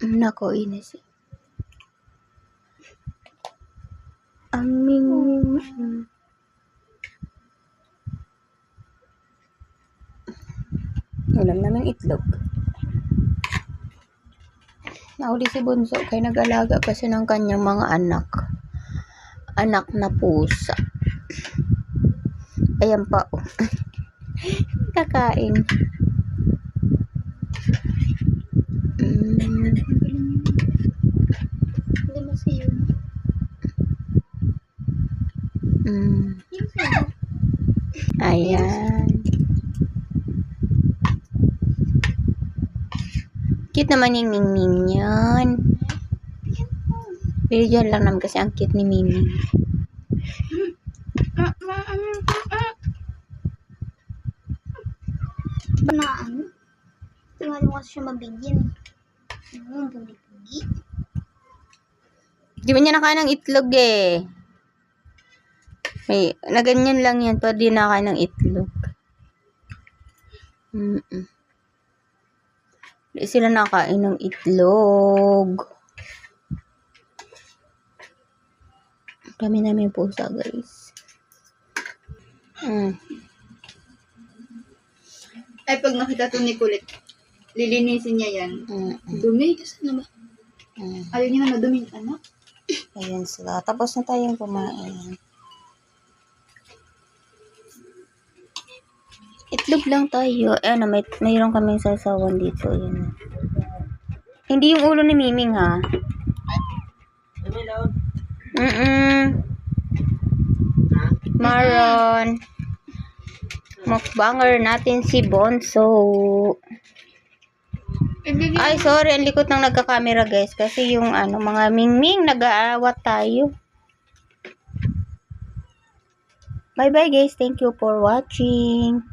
Nako, inis. Ang mingming. Ulam namin itlog. Nauli si Bunso kay nag-alaga kasi ng kanyang mga anak. Anak na pusa. Ayan pa, oh. Kakain. Ayan. Cute naman yung Mingming yan. Pero dyan lang naman kasi ang cute ni Mingming. Ano? Tingnan mo kasi siya mabigyan. Pugi-pugi. Di ba niya nakain ng itlog eh? May, na ganyan lang yan. Pwede nakain ng itlog. Hindi sila nakain ng itlog. Kami namin pusa, guys. Ay, pag nakita to ni Kulit, lilinisin niya yan. Dumi, kasi na ba? Ayaw niya na madumi, anak. Ayan sila. Tapos na tayong kumain. Itlog lang tayo. Ayan na, mayroon kaming sasawan dito. Ayan. Hindi yung ulo ni Miming, ha? Maron. Mukbanger natin si Bonso. Ay, sorry. Ang likot ng nagka-camera, guys. Kasi yung mga Mingming, nag-aawat tayo. Bye-bye, guys. Thank you for watching.